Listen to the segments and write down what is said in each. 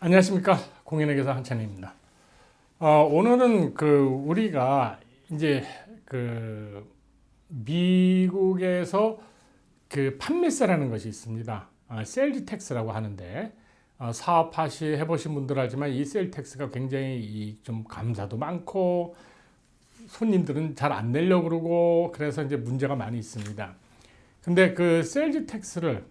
안녕하십니까, 공인의 기사 한찬입니다. 오늘은 우리가 이제 미국에서 판매세라는 것이 있습니다. 세일즈 텍스라고 하는데, 해보신 분들 알지만 이 세일 텍스가 굉장히 좀 감사도 많고 손님들은 잘 안 내려고 그러고 그래서 이제 문제가 많이 있습니다. 근데 그 세일즈 텍스를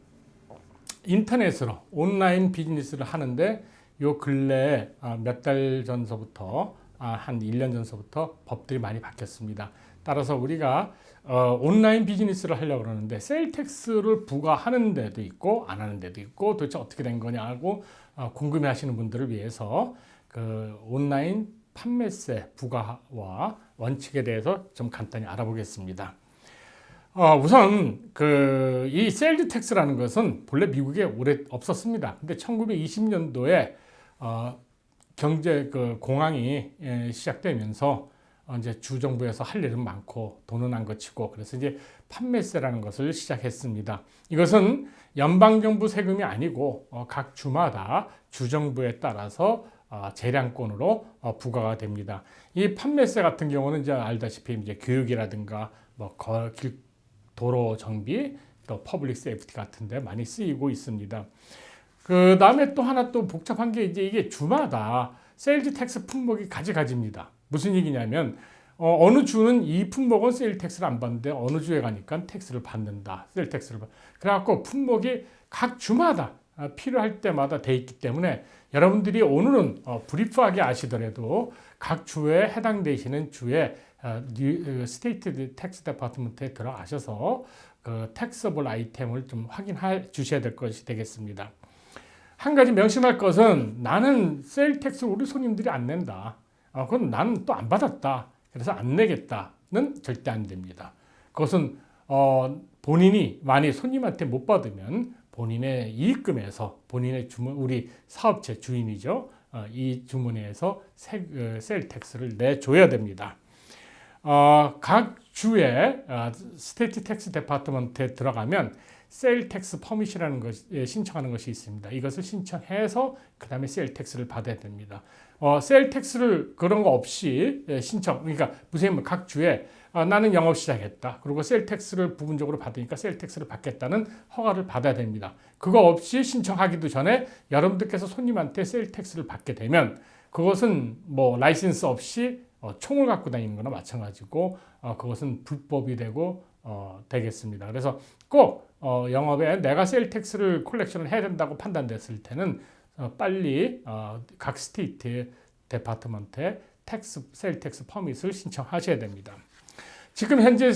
인터넷으로 온라인 비즈니스를 하는데 요 근래에 몇 달 전서부터 한 1년 전서부터 법들이 많이 바뀌었습니다. 따라서 우리가 온라인 비즈니스를 하려고 그러는데 세일 텍스를 부과하는 데도 있고 안 하는 데도 있고 도대체 어떻게 된 거냐고 궁금해 하시는 분들을 위해서 그 온라인 판매세 부과와 원칙에 대해서 좀 간단히 알아보겠습니다. 우선 이 세일즈 텍스라는 것은 본래 미국에 오래 없었습니다. 근데 1920년도에 경제 공황이 시작되면서 이제 주정부에서 할 일은 많고 돈은 안 거치고 그래서 이제 판매세라는 것을 시작했습니다. 이것은 연방정부 세금이 아니고 각 주마다 주정부에 따라서 재량권으로 부과가 됩니다. 이 판매세 같은 경우는 이제 알다시피 이제 교육이라든가 도로 정비, 또 퍼블릭 세이프티 같은 데 많이 쓰이고 있습니다. 그 다음에 또 하나 또 복잡한 게 이제 이게 주마다 세일즈 텍스 품목이 가지가지입니다. 무슨 얘기냐면 어느 주는 이 품목은 세일 텍스를 안 받는데 어느 주에 가니까 텍스를 받는다. 세일 텍스를 받. 그래갖고 품목이 각 주마다 필요할 때마다 돼 있기 때문에 여러분들이 오늘은 브리프하게 아시더라도 각 주에 해당되시는 주에 스테이트 텍스 디파트먼트에 들어가셔서 그 텍서블 아이템을 좀 확인해 주셔야 될 것이 되겠습니다. 한 가지 명심할 것은 나는 세일 텍스 우리 손님들이 안 낸다. 그건 나는 또 안 받았다. 그래서 안 내겠다는 절대 안 됩니다. 그것은 본인이 만약 손님한테 못 받으면 본인의 이익금에서 본인의 우리 사업체 주인이죠. 이 주문에서 세일 텍스를 내줘야 됩니다. 각 주에 스테이트 텍스 디파트먼트에 들어가면 세일 텍스 퍼밋이라는 것이 신청하는 것이 있습니다. 이것을 신청해서 그 다음에 세일 텍스를 받아야 됩니다. 세일 텍스를 그런 거 없이 그러니까 무슨 각 주에 나는 영업 시작했다. 그리고 세일 텍스를 부분적으로 받으니까 세일 텍스를 받겠다는 허가를 받아야 됩니다. 그거 없이 신청하기도 전에 여러분들께서 손님한테 세일 텍스를 받게 되면 그것은 뭐 라이센스 없이 총을 갖고 다니는 거나 마찬가지고 그것은 불법이 되고 되겠습니다. 그래서 꼭 영업에 내가 세일 텍스를 콜렉션을 해야 된다고 판단됐을 때는 빨리 각 스테이트 디파트먼트에 세일 텍스 퍼밋을 신청하셔야 됩니다. 지금 현재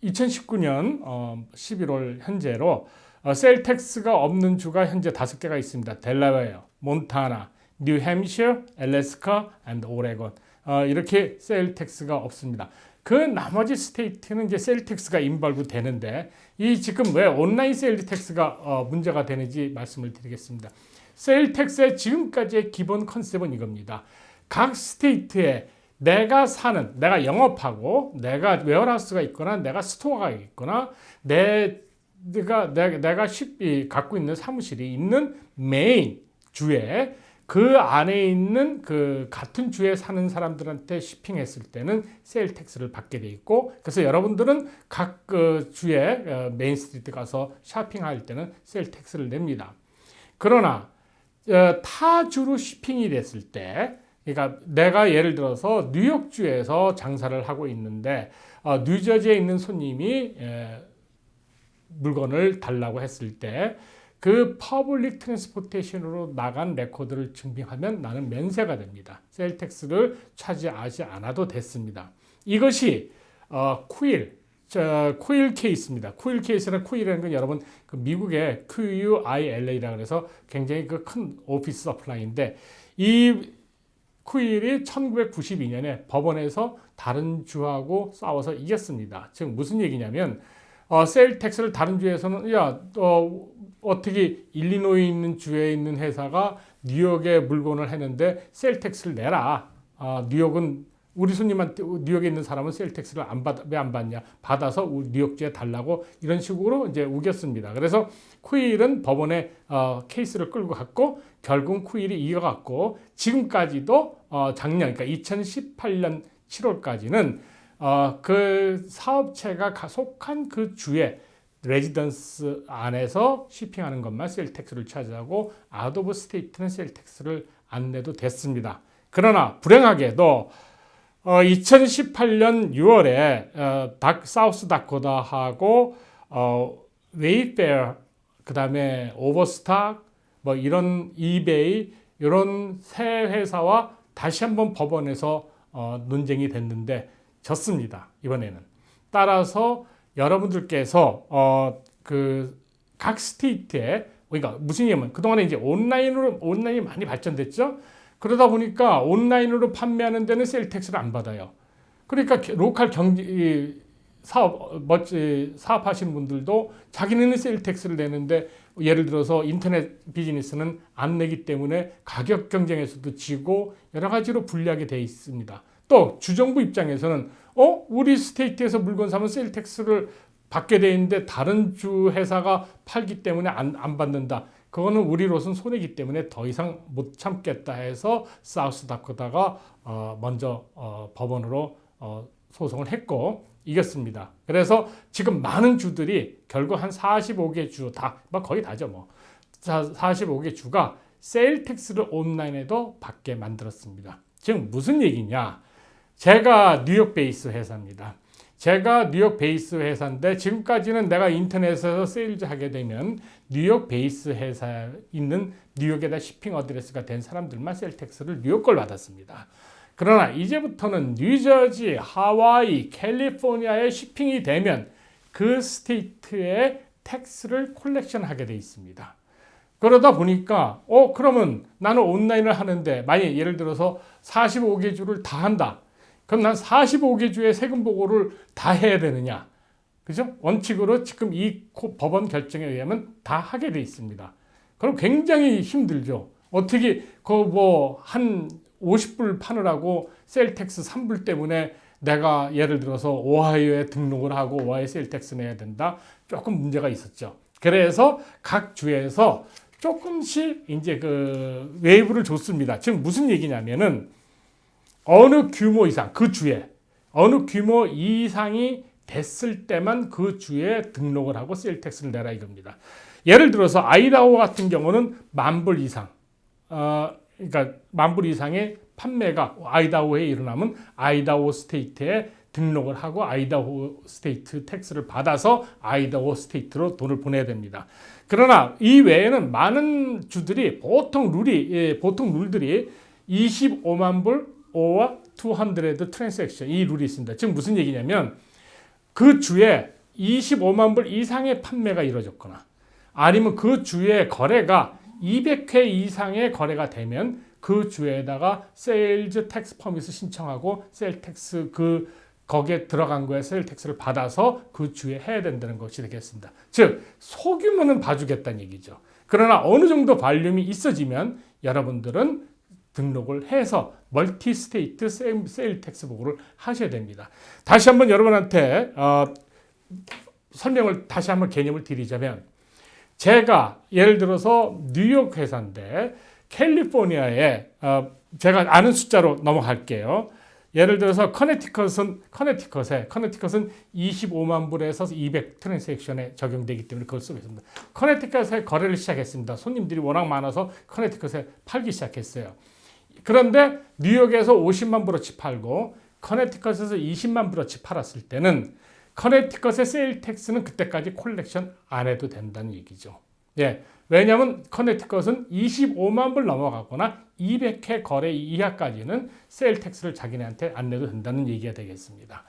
2019년 11월 현재로 세일 텍스가 없는 주가 현재 5개가 있습니다. 델라웨어, 몬타나, 뉴햄셔, 알래스카, and 오레곤. 이렇게 세일 텍스가 없습니다. 그 나머지 스테이트는 이제 세일 텍스가 인발부 되는데 이 지금 왜 온라인 세일 텍스가 문제가 되는지 말씀을 드리겠습니다. 세일 텍스의 지금까지의 기본 컨셉은 이겁니다. 각 스테이트에 내가 영업하고 내가 웨어하우스가 있거나 내가 스토어가 있거나 내가 갖고 있는 사무실이 있는 메인 주에 그 안에 있는 그 같은 주에 사는 사람들한테 쇼핑했을 때는 세일 텍스를 받게 돼 있고 그래서 여러분들은 각 주에 메인 스트리트 가서 쇼핑할 때는 세일 텍스를 냅니다. 그러나 타 주로 쇼핑이 됐을 때 그러니까 내가 예를 들어서 뉴욕주에서 장사를 하고 있는데 뉴저지에 있는 손님이 물건을 달라고 했을 때 그 퍼블릭 트랜스포테이션으로 나간 레코드를 증빙하면 나는 면세가 됩니다. 세일 텍스를 차지하지 않아도 됐습니다. 이것이 쿠일 케이스입니다. 쿠일 케이스는 쿠일이라는 건 여러분 미국의 QUILA라 그래서 굉장히 큰 오피스 서플라이인데 이 쿠일이 1992년에 법원에서 다른 주하고 싸워서 이겼습니다. 즉 무슨 얘기냐면 세일 텍스를 다른 주에서는 어떻게 일리노이에 있는 주에 있는 회사가 뉴욕에 물건을 했는데 세일 텍스를 내라. 뉴욕은 우리 손님한테 뉴욕에 있는 사람은 세일 텍스를 왜 안 받냐? 받아서 뉴욕주에 달라고 이런 식으로 이제 우겼습니다. 그래서 쿠일은 법원에 케이스를 끌고 갔고 결국 쿠일이 이겨갔고 지금까지도 작년 그러니까 2018년 7월까지는 그 사업체가 속한 그 주에 레지던스 안에서 쇼핑하는 것만 세일 텍스를 차지하고 아웃 오브 스테이트는 세일 텍스를 안 내도 됐습니다. 그러나 불행하게도 2018년 6월에 사우스 다코다하고 웨이페어 그다음에 오버스탁 뭐 이런 이베이 이런 세 회사와 다시 한번 법원에서 논쟁이 됐는데 졌습니다. 이번에는. 따라서 여러분들께서 그 각 스테이트에 그러니까 무슨 얘기냐면 그동안에 이제 온라인이 많이 발전됐죠. 그러다 보니까 온라인으로 판매하는 데는 세일 텍스를 안 받아요. 그러니까 로컬 사업하시는 분들도 자기네는 세일 텍스를 내는데 예를 들어서 인터넷 비즈니스는 안 내기 때문에 가격 경쟁에서도 지고 여러 가지로 불리하게 돼 있습니다. 또 주정부 입장에서는 우리 스테이트에서 물건 사면 세일 텍스를 받게 돼 있는데 다른 주 회사가 팔기 때문에 안 받는다. 그거는 우리로서는 손해이기 때문에 더 이상 못 참겠다 해서 사우스 다코다가 먼저 법원으로 소송을 했고 이겼습니다. 그래서 지금 많은 주들이 결국 한 45개 주 거의 다죠 뭐. 45개 주가 세일 텍스를 온라인에도 받게 만들었습니다. 지금 무슨 얘기냐? 제가 뉴욕 베이스 회사입니다. 제가 뉴욕 베이스 회사인데 지금까지는 내가 인터넷에서 세일즈 하게 되면 뉴욕 베이스 회사에 있는 뉴욕에다 shipping 어드레스가 된 사람들만 세일 텍스를 뉴욕 걸 받았습니다. 그러나 이제부터는 뉴저지, 하와이, 캘리포니아에 shipping이 되면 그 스테이트의 텍스를 콜렉션하게 돼 있습니다. 그러다 보니까 그러면 나는 온라인을 하는데 만약 예를 들어서 45개 주를 다 한다. 그럼 난 45개 주의 세금 보고를 다 해야 되느냐? 그죠? 원칙으로 지금 이 법원 결정에 의하면 다 하게 돼 있습니다. 그럼 굉장히 힘들죠. 어떻게 한 50불 파느라고 세일 텍스 3불 때문에 내가 예를 들어서 오하이오에 등록을 하고 오하이오 세일 텍스 내야 된다. 조금 문제가 있었죠. 그래서 각 주에서 조금씩 이제 그 웨이브를 줬습니다. 지금 무슨 얘기냐면은 어느 규모 이상, 그 주에 어느 규모 이상이 됐을 때만 그 주에 등록을 하고 세일 텍스를 내라 이겁니다. 예를 들어서 아이다호 같은 경우는 10,000불 이상, 그러니까 10,000불 이상의 판매가 아이다호에 일어나면 아이다호 스테이트에 등록을 하고 아이다호 스테이트 텍스를 받아서 아이다호 스테이트로 돈을 보내야 됩니다. 그러나 이 외에는 많은 주들이 보통 룰들이 25만 불 or 200 트랜잭션 이 룰이 있습니다. 지금 무슨 얘기냐면 그 주에 25만 불 이상의 판매가 이루어졌거나 아니면 그 주의 거래가 200회 이상의 거래가 되면 그 주에다가 세일즈 텍스 퍼밋을 신청하고 세일 텍스 거기에 들어간 거에 세일 텍스를 받아서 그 주에 해야 된다는 것이 되겠습니다. 즉 소규모는 봐주겠다는 얘기죠. 그러나 어느 정도 발륨이 있어지면 여러분들은 등록을 해서 멀티 스테이트 세일 텍스 보고를 하셔야 됩니다. 다시 한번 여러분한테 설명을 다시 한번 개념을 드리자면 제가 예를 들어서 뉴욕 회사인데 캘리포니아에 제가 아는 숫자로 넘어갈게요. 예를 들어서 커네티컷은 25만 불에서 200 트랜잭션에 적용되기 때문에 그걸 쓰고 있습니다. 커네티컷에 거래를 시작했습니다. 손님들이 워낙 많아서 커네티컷에 팔기 시작했어요. 그런데 뉴욕에서 50만 불어치 팔고 커네티컷에서 20만 불어치 팔았을 때는 커네티컷의 세일 텍스는 그때까지 콜렉션 안 해도 된다는 얘기죠. 예, 왜냐하면 커네티컷은 25만 불 넘어가거나 200회 거래 이하까지는 세일 텍스를 자기네한테 안 내도 된다는 얘기가 되겠습니다.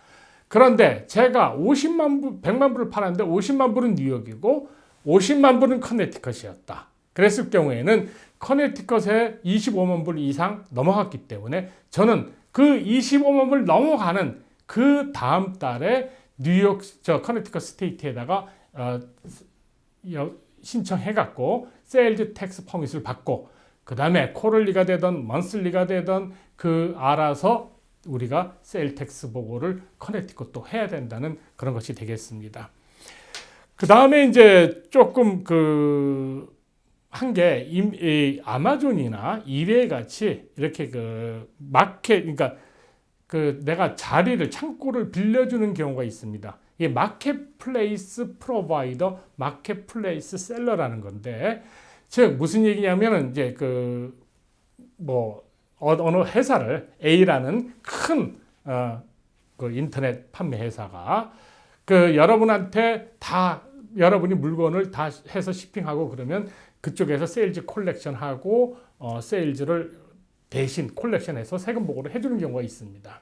그런데 제가 100만 불을 팔았는데 50만 불은 뉴욕이고 50만 불은 커네티컷이었다. 그랬을 경우에는 커네티컷에 25만 불 이상 넘어갔기 때문에 저는 그 25만 불 넘어가는 그 다음 달에 뉴욕 커네티컷 스테이트에다가 신청해갖고 세일즈 텍스 퍼밋을 받고 그 다음에 코럴리가 되든 먼슬리가 되든 알아서 우리가 세일 텍스 보고를 커넥티컷도 해야 된다는 그런 것이 되겠습니다. 그 다음에 이제 조금 한 게 아마존이나 이베이 같이 이렇게 마켓, 그러니까 내가 창고를 빌려주는 경우가 있습니다. 이게 마켓플레이스 프로바이더, 마켓플레이스 셀러라는 건데, 즉 무슨 얘기냐면은 이제 어느 회사를 A라는 큰 인터넷 판매 회사가 여러분한테 여러분이 물건을 다 해서 shipping하고 그러면 그쪽에서 세일즈 콜렉션하고 세일즈를 대신 콜렉션해서 세금 보고를 해주는 경우가 있습니다.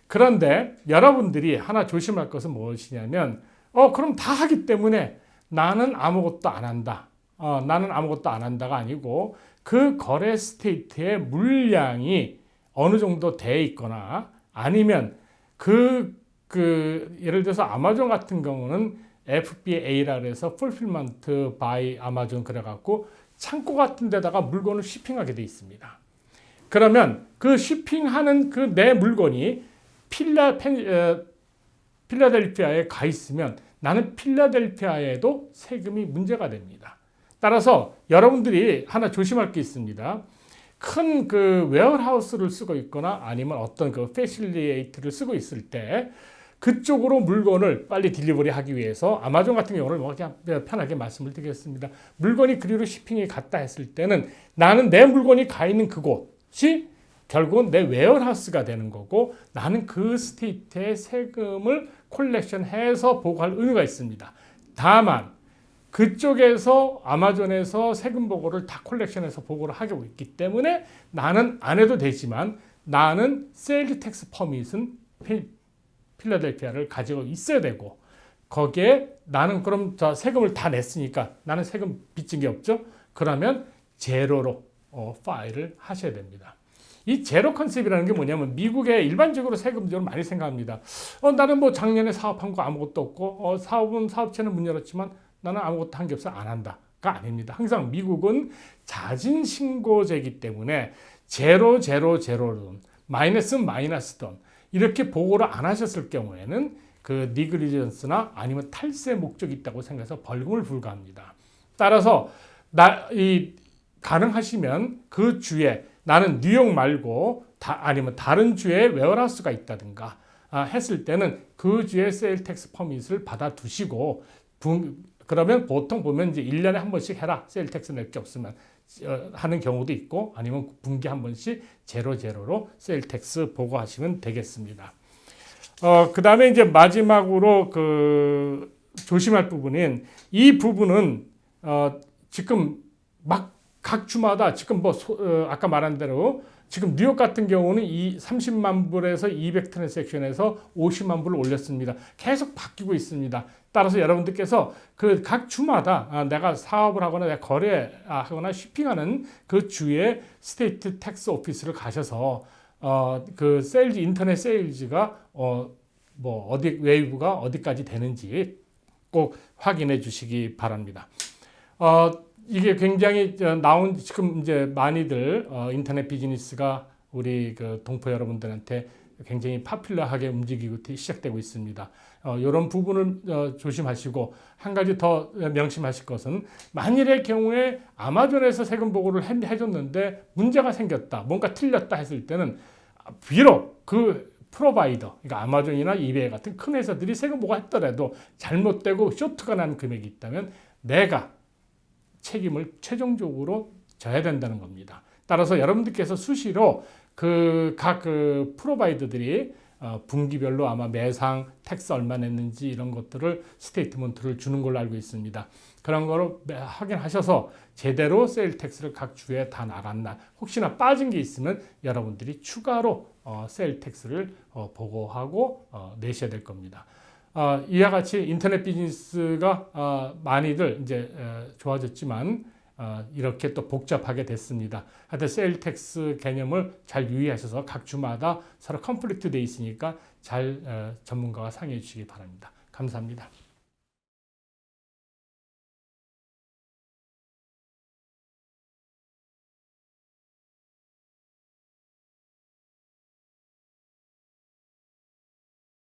그런데 여러분들이 하나 조심할 것은 무엇이냐면 그럼 다 하기 때문에 나는 아무것도 안 한다. 나는 아무것도 안 한다가 아니고 그 거래 스테이트의 물량이 어느 정도 돼 있거나 아니면 예를 들어서 아마존 같은 경우는 FBA라 그래서 Fulfillment by Amazon 그래갖고 창고 같은 데다가 물건을 shipping하게 돼 있습니다. 그러면 그 shipping하는 내 물건이 필라델피아에 가 있으면 나는 필라델피아에도 세금이 문제가 됩니다. 따라서 여러분들이 하나 조심할 게 있습니다. 큰 웨어하우스를 쓰고 있거나 아니면 어떤 패실리에이트를 쓰고 있을 때 그쪽으로 물건을 빨리 딜리버리 하기 위해서 아마존 같은 경우는 그냥 편하게 말씀을 드리겠습니다. 물건이 그리로 shipping이 갔다 했을 때는 나는 내 물건이 가 있는 그곳이 결국은 내 웨어하우스가 되는 거고 나는 그 스테이트의 세금을 콜렉션해서 보고할 의무가 있습니다. 다만 그쪽에서 아마존에서 세금 보고를 다 콜렉션해서 보고를 하고 있기 때문에 나는 안 해도 되지만 나는 세일즈 텍스 퍼밋은 필라델피아를 가지고 있어야 되고 거기에 나는 그럼 세금을 다 냈으니까 나는 세금 빚진 게 없죠? 그러면 제로로 파일을 하셔야 됩니다. 이 제로 컨셉이라는 게 뭐냐면 미국에 일반적으로 세금적으로 많이 생각합니다. 나는 작년에 사업한 거 아무것도 없고 사업체는 문 열었지만 나는 아무것도 한 게 없어 안 한다가 아닙니다. 항상 미국은 자진신고제이기 때문에 제로든 마이너스든 이렇게 보고를 안 하셨을 경우에는 니글리전스나 아니면 탈세 목적이 있다고 생각해서 벌금을 부과합니다. 따라서 가능하시면 그 주에 나는 뉴욕 말고 아니면 다른 주에 웨어하우스가 있다든가 했을 때는 그 주에 세일 텍스 퍼밋을 받아 두시고 그러면 보통 보면 이제 1년에 한 번씩 해라. 세일 텍스 낼 게 없으면 하는 경우도 있고 아니면 분기 한 번씩 제로로 세일 텍스 보고하시면 되겠습니다. 그 다음에 이제 마지막으로 조심할 부분인 이 부분은 지금 각 주마다 지금 아까 말한 대로 지금 뉴욕 같은 경우는 30만 불에서 200 트랜잭션에서 50만 불을 올렸습니다. 계속 바뀌고 있습니다. 따라서 여러분들께서 각 주마다 내가 사업을 하거나 내가 거래하거나 쇼핑하는 그 주에 스테이트 텍스 오피스를 가셔서 세일즈 인터넷 세일즈가 웨이브가 어디까지 되는지 꼭 확인해 주시기 바랍니다. 이게 굉장히 지금 이제 많이들 인터넷 비즈니스가 우리 동포 여러분들한테 굉장히 파퓰러하게 움직이고 시작되고 있습니다. 이런 부분을 조심하시고 한 가지 더 명심하실 것은 만일의 경우에 아마존에서 세금 보고를 해줬는데 문제가 생겼다, 뭔가 틀렸다 했을 때는 비록 프로바이더, 그러니까 아마존이나 이베이 같은 큰 회사들이 세금 보고했더라도 잘못되고 쇼트가 난 금액이 있다면 내가 책임을 최종적으로 져야 된다는 겁니다. 따라서 여러분들께서 수시로 각 프로바이더들이 분기별로 아마 매상 텍스 얼마 냈는지 이런 것들을 스테이트먼트를 주는 걸로 알고 있습니다. 그런 거를 확인하셔서 제대로 세일 텍스를 각 주에 다 나갔나, 혹시나 빠진 게 있으면 여러분들이 추가로 세일 텍스를 보고하고 내셔야 될 겁니다. 이와 같이 인터넷 비즈니스가 많이들 이제 좋아졌지만 이렇게 또 복잡하게 됐습니다. 하여튼 세일 텍스 개념을 잘 유의하셔서 각 주마다 서로 컨플릭트 돼 있으니까 잘 전문가와 상의해 주시기 바랍니다. 감사합니다.